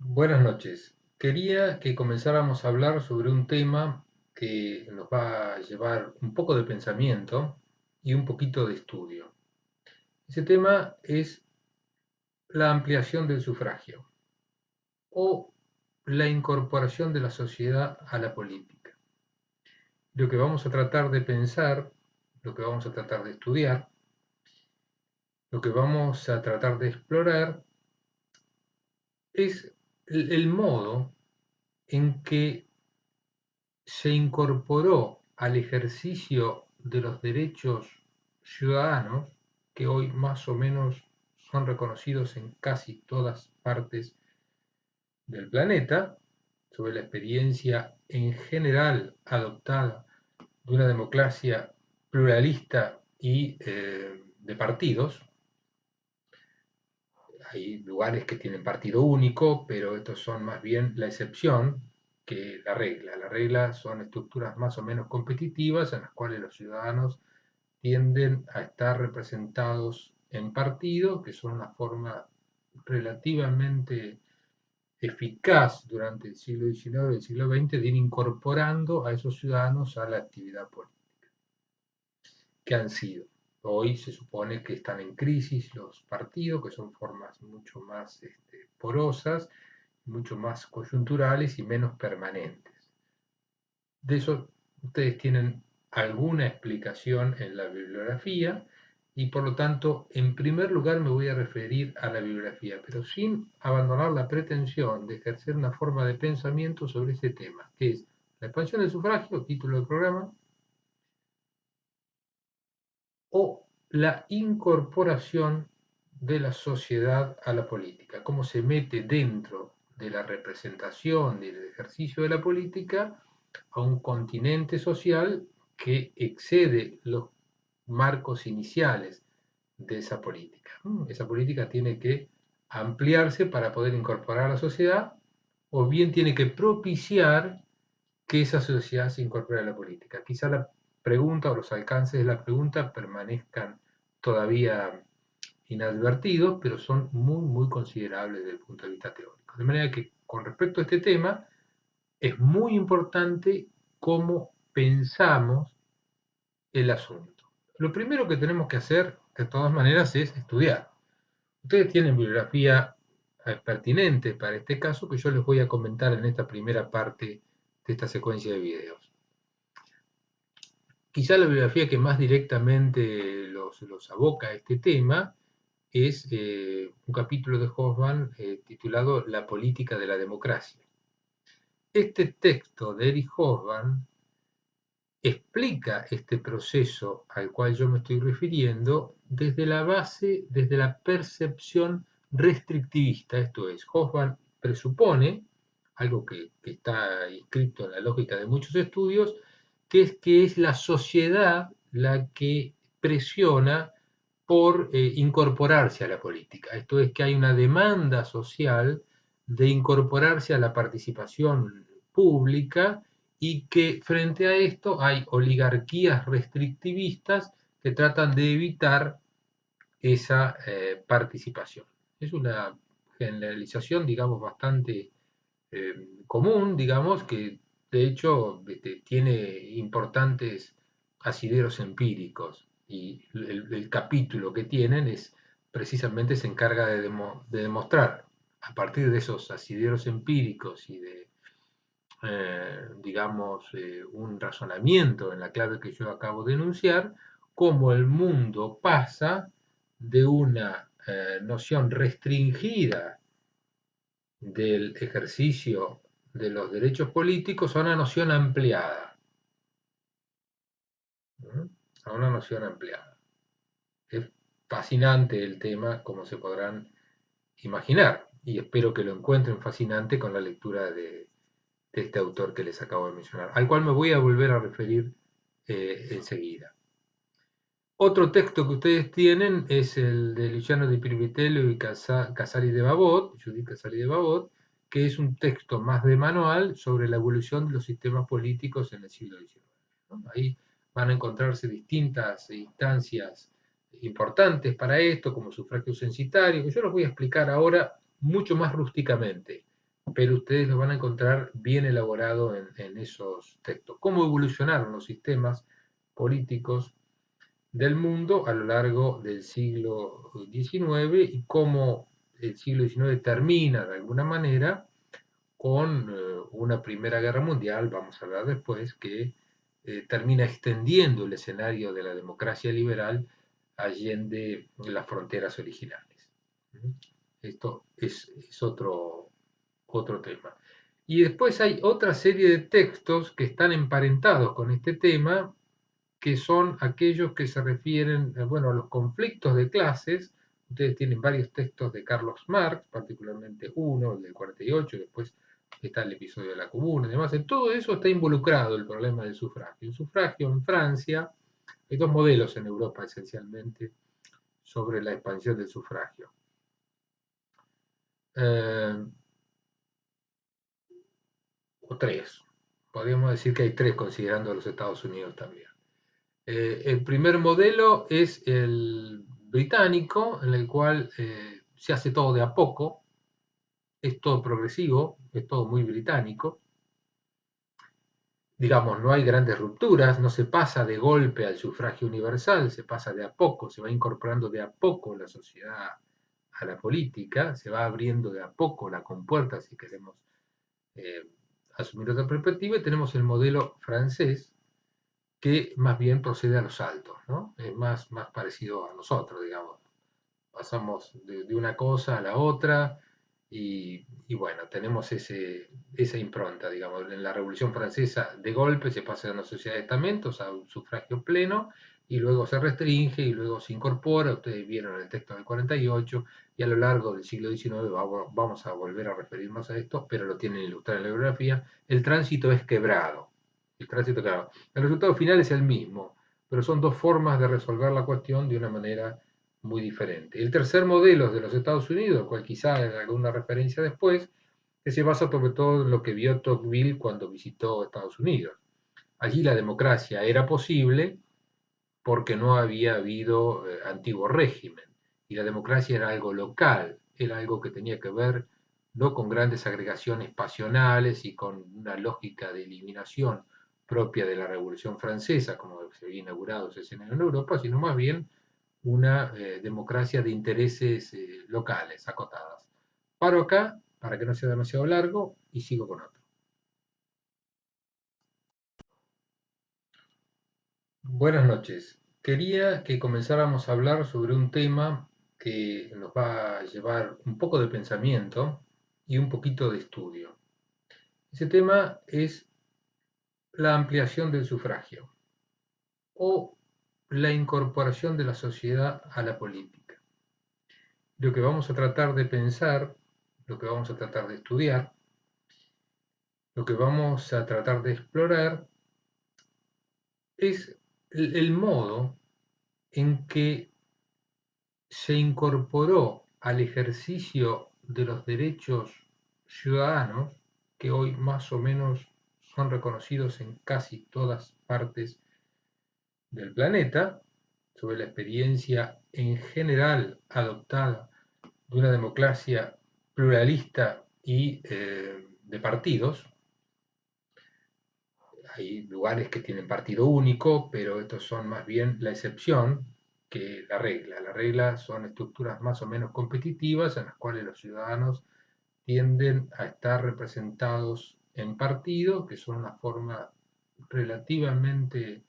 Buenas noches. Quería que comenzáramos a hablar sobre un tema que nos va a llevar un poco de pensamiento y un poquito de estudio. Ese tema es la ampliación del sufragio o la incorporación de la sociedad a la política. Lo que vamos a tratar de pensar, lo que vamos a tratar de estudiar, lo que vamos a tratar de explorar es el modo en que se incorporó al ejercicio de los derechos ciudadanos, que hoy más o menos son reconocidos en casi todas partes del planeta, sobre la experiencia en general adoptada de una democracia pluralista y de partidos. Hay lugares que tienen partido único, pero estos son más bien la excepción que la regla. La regla son estructuras más o menos competitivas en las cuales los ciudadanos tienden a estar representados en partidos, que son una forma relativamente eficaz durante el siglo XIX y el siglo XX de ir incorporando a esos ciudadanos a la actividad política que han sido. Hoy se supone que están en crisis los partidos, que son formas mucho más porosas, mucho más coyunturales y menos permanentes. De eso ustedes tienen alguna explicación en la bibliografía y por lo tanto, en primer lugar me voy a referir a la bibliografía, pero sin abandonar la pretensión de ejercer una forma de pensamiento sobre ese tema, que es la expansión del sufragio, título del programa, o la incorporación de la sociedad a la política, cómo se mete dentro de la representación, del ejercicio de la política, a un continente social que excede los marcos iniciales de esa política. Esa política tiene que ampliarse para poder incorporar a la sociedad, o bien tiene que propiciar que esa sociedad se incorpore a la política. Quizá la pregunta o los alcances de la pregunta permanezcan todavía inadvertidos, pero son muy, muy considerables desde el punto de vista teórico. De manera que con respecto a este tema, es muy importante cómo pensamos el asunto. Lo primero que tenemos que hacer, de todas maneras, es estudiar. Ustedes tienen bibliografía pertinente para este caso que yo les voy a comentar en esta primera parte de esta secuencia de videos. Quizá la bibliografía que más directamente los aboca a este tema es un capítulo de Hoffman titulado La política de la democracia. Este texto de Erich Hobsbawm explica este proceso al cual yo me estoy refiriendo desde la base, desde la percepción restrictivista. Esto es, Hobsbawm presupone, algo que está inscrito en la lógica de muchos estudios, que es la sociedad la que presiona por incorporarse a la política. Esto es que hay una demanda social de incorporarse a la participación pública y que frente a esto hay oligarquías restrictivistas que tratan de evitar esa participación. Es una generalización, digamos, bastante común, digamos, que de hecho tiene importantes asideros empíricos y el capítulo que tienen es precisamente se encarga de demostrar a partir de esos asideros empíricos y de digamos, un razonamiento en la clave que yo acabo de enunciar, cómo el mundo pasa de una noción restringida del ejercicio de los derechos políticos a una noción ampliada. ¿Mm? A una noción ampliada. Es fascinante el tema, como se podrán imaginar, y espero que lo encuentren fascinante con la lectura de este autor que les acabo de mencionar, al cual me voy a volver a referir enseguida. Otro texto que ustedes tienen es el de Luciano di Pirovitello y Casali de Babot, Judith Casali de Babot, que es un texto más de manual sobre la evolución de los sistemas políticos en el siglo XIX. ¿No? Ahí van a encontrarse distintas instancias importantes para esto, como sufragio censitario, que yo los voy a explicar ahora mucho más rústicamente. pero ustedes lo van a encontrar bien elaborado en esos textos. Cómo evolucionaron los sistemas políticos del mundo a lo largo del siglo XIX y cómo el siglo XIX termina de alguna manera con una Primera Guerra Mundial, vamos a hablar después, que termina extendiendo el escenario de la democracia liberal allende las fronteras originales. Esto es otro tema. Y después hay otra serie de textos que están emparentados con este tema, que son aquellos que se refieren, bueno, a los conflictos de clases. Ustedes tienen varios textos de Carlos Marx, particularmente uno, el del 48, después está el episodio de la Comuna y demás. En todo eso está involucrado el problema del sufragio. El sufragio en Francia, hay dos modelos en Europa esencialmente sobre la expansión del sufragio. O tres. Podríamos decir que hay tres considerando a los Estados Unidos también. El primer modelo es el británico, en el cual se hace todo de a poco, es todo progresivo, es todo muy británico. Digamos, no hay grandes rupturas, no se pasa de golpe al sufragio universal, se pasa de a poco, se va incorporando de a poco la sociedad a la política, se va abriendo de a poco la compuerta, si queremos eh, asumir otra perspectiva, y tenemos el modelo francés, que más bien procede a los saltos, ¿no? Es más parecido a nosotros, digamos. Pasamos de una cosa a la otra y bueno, tenemos esa impronta, digamos. En la Revolución Francesa, de golpe se pasa de una sociedad de estamentos a un sufragio pleno y luego se restringe y luego se incorpora. Ustedes vieron el texto del 48 y a lo largo del siglo XIX vamos a volver a referirnos a esto, pero lo tienen ilustrado en la bibliografía. El tránsito es quebrado. El tránsito quebrado. El resultado final es el mismo, pero son dos formas de resolver la cuestión de una manera muy diferente. El tercer modelo es de los Estados Unidos, cual quizá en alguna referencia después, que se basa sobre todo en lo que vio Tocqueville cuando visitó Estados Unidos. Allí la democracia era posible porque no había habido antiguo régimen y la democracia era algo local, era algo que tenía que ver no con grandes agregaciones pasionales y con una lógica de eliminación propia de la Revolución Francesa, como se había inaugurado ese escenario en Europa, sino más bien una democracia de intereses locales, acotadas. Paro acá para que no sea demasiado largo y sigo con otro. Buenas noches. Quería que comenzáramos a hablar sobre un tema que nos va a llevar un poco de pensamiento y un poquito de estudio. Ese tema es la ampliación del sufragio o la incorporación de la sociedad a la política. Lo que vamos a tratar de pensar, lo que vamos a tratar de estudiar, lo que vamos a tratar de explorar es el modo en que se incorporó al ejercicio de los derechos ciudadanos, que hoy más o menos son reconocidos en casi todas partes del planeta, sobre la experiencia en general adoptada de una democracia pluralista y de partidos. Hay lugares que tienen partido único, pero estos son más bien la excepción que la regla. La regla son estructuras más o menos competitivas en las cuales los ciudadanos tienden a estar representados en partidos, que son una forma relativamente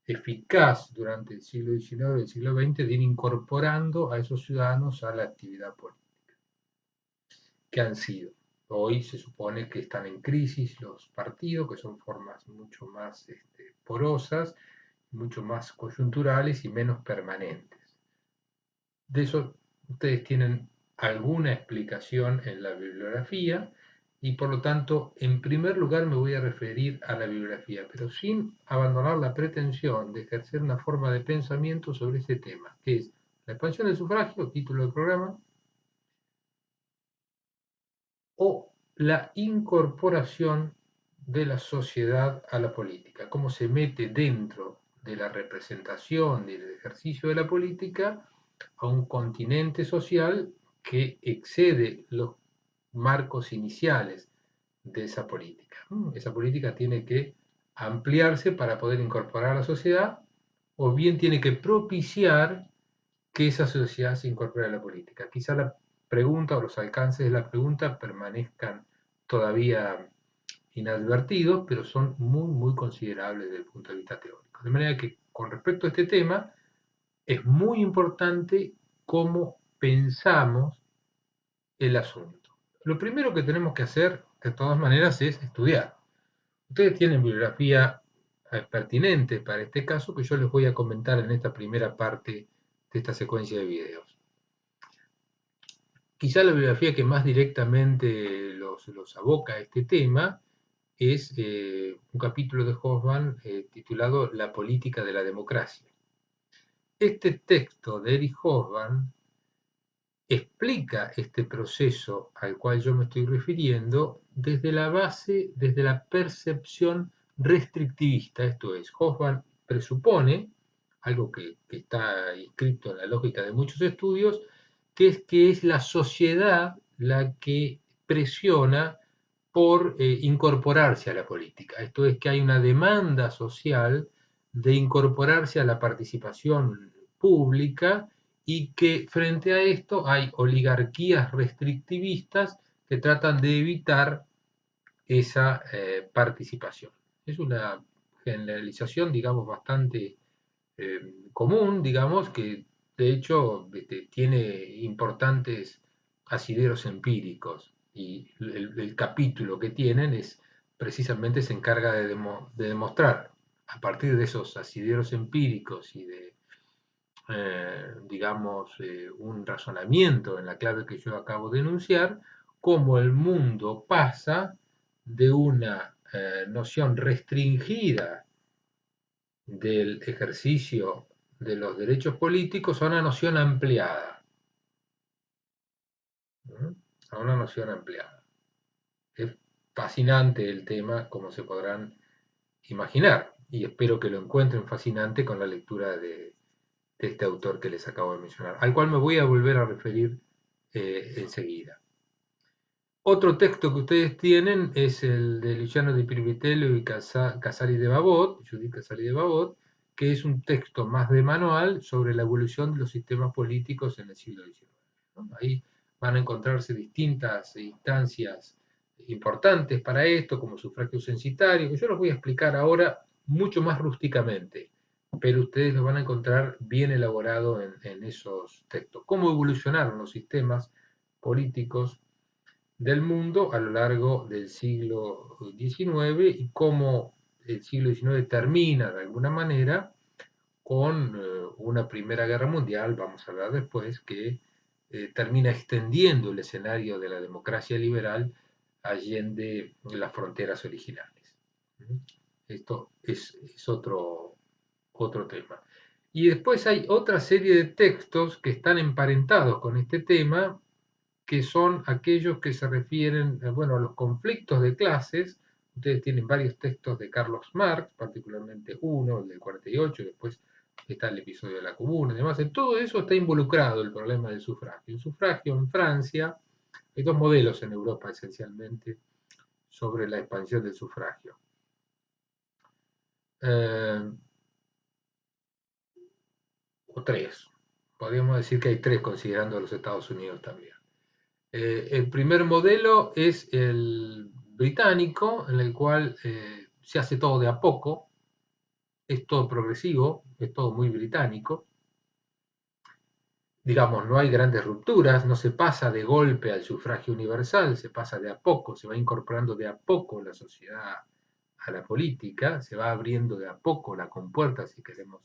eficaz durante el siglo XIX y el siglo XX de ir incorporando a esos ciudadanos a la actividad política que han sido. Hoy se supone que están en crisis los partidos, que son formas mucho más porosas, mucho más coyunturales y menos permanentes. De eso ustedes tienen alguna explicación en la bibliografía y por lo tanto, en primer lugar me voy a referir a la bibliografía, pero sin abandonar la pretensión de ejercer una forma de pensamiento sobre este tema, que es la expansión del sufragio, título del programa, o la incorporación de la sociedad a la política, cómo se mete dentro de la representación, del ejercicio de la política, a un continente social que excede los marcos iniciales de esa política. Esa política tiene que ampliarse para poder incorporar a la sociedad, o bien tiene que propiciar que esa sociedad se incorpore a la política. Quizá la pregunta o los alcances de la pregunta permanezcan todavía inadvertidos, pero son muy, muy considerables desde el punto de vista teórico. De manera que con respecto a este tema, es muy importante cómo pensamos el asunto. Lo primero que tenemos que hacer, de todas maneras, es estudiar. Ustedes tienen bibliografía pertinente para este caso que yo les voy a comentar en esta primera parte de esta secuencia de videos. Quizá la bibliografía que más directamente los aboca a este tema es un capítulo de Hobsbawm titulado La política de la democracia. Este texto de Eric Hobsbawm explica este proceso al cual yo me estoy refiriendo desde la base, desde la percepción restrictivista. Esto es, Hobsbawm presupone, algo que está inscrito en la lógica de muchos estudios, que es la sociedad la que presiona por incorporarse a la política. Esto es, que hay una demanda social de incorporarse a la participación pública, y que frente a esto hay oligarquías restrictivistas que tratan de evitar esa participación. Es una generalización, digamos, bastante común, digamos, que de hecho tiene importantes asideros empíricos, y el capítulo que tienen es precisamente se encarga de demostrar a partir de esos asideros empíricos y de digamos, un razonamiento en la clave que yo acabo de enunciar, cómo el mundo pasa de una noción restringida del ejercicio de los derechos políticos a una noción ampliada. A una noción ampliada. Es fascinante el tema, como se podrán imaginar, y espero que lo encuentren fascinante con la lectura de este autor que les acabo de mencionar, al cual me voy a volver a referir enseguida. Otro texto que ustedes tienen es el de Luciano di Pirovitello y Casali de Babot, Judith Casali de Babot, que es un texto más de manual sobre la evolución de los sistemas políticos en el siglo XIX. ¿No? Ahí van a encontrarse distintas instancias importantes para esto, como sufragio censitario, que yo los voy a explicar ahora mucho más rústicamente, pero ustedes lo van a encontrar bien elaborado en esos textos. Cómo evolucionaron los sistemas políticos del mundo a lo largo del siglo XIX, y cómo el siglo XIX termina de alguna manera con una Primera Guerra Mundial, vamos a hablar después, que termina extendiendo el escenario de la democracia liberal allende las fronteras originales. Esto es otro tema. Y después hay otra serie de textos que están emparentados con este tema, que son aquellos que se refieren, bueno, a los conflictos de clases. Ustedes tienen varios textos de Carlos Marx, particularmente uno, el del 48, después está el episodio de la Comuna y demás. En todo eso está involucrado el problema del sufragio. El sufragio en Francia, hay dos modelos en Europa esencialmente sobre la expansión del sufragio. O tres. Podríamos decir que hay tres, considerando a los Estados Unidos también. El primer modelo es el británico, en el cual se hace todo de a poco, es todo progresivo, es todo muy británico. Digamos, no hay grandes rupturas, no se pasa de golpe al sufragio universal, se pasa de a poco, se va incorporando de a poco la sociedad a la política, se va abriendo de a poco la compuerta, si queremos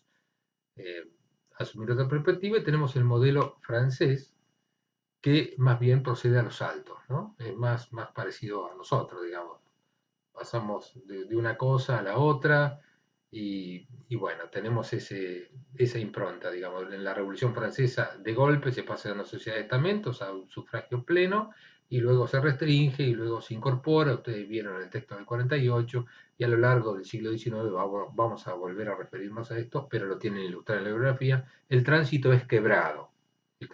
eh, asumir otra perspectiva, y tenemos el modelo francés, que más bien procede a los saltos, ¿no? Es más parecido a nosotros, digamos. Pasamos de una cosa a la otra, y bueno, tenemos esa impronta, digamos. En la Revolución Francesa, de golpe se pasa de una sociedad de estamentos a un sufragio pleno, y luego se restringe y luego se incorpora. Ustedes vieron el texto del 48, y a lo largo del siglo XIX vamos a volver a referirnos a esto, pero lo tienen ilustrado en la bibliografía. El tránsito es quebrado. El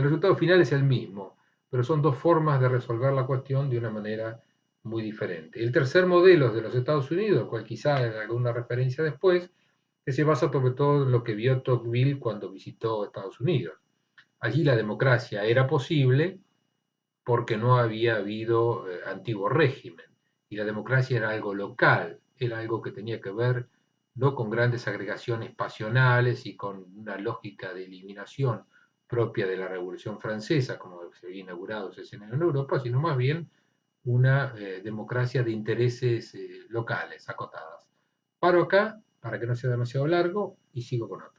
resultado final es el mismo. pero son dos formas de resolver la cuestión de una manera muy diferente. El tercer modelo es de los Estados Unidos, cual quizá haga alguna referencia después, que se basa sobre todo en lo que vio Tocqueville cuando visitó Estados Unidos. Allí la democracia era posible porque no había habido antiguo régimen y la democracia era algo local, era algo que tenía que ver no con grandes agregaciones pasionales y con una lógica de eliminación propia de la Revolución Francesa, como se había inaugurado ese escenario en Europa, sino más bien una democracia de intereses locales, acotadas. Paro acá, para que no sea demasiado largo, y sigo con otro.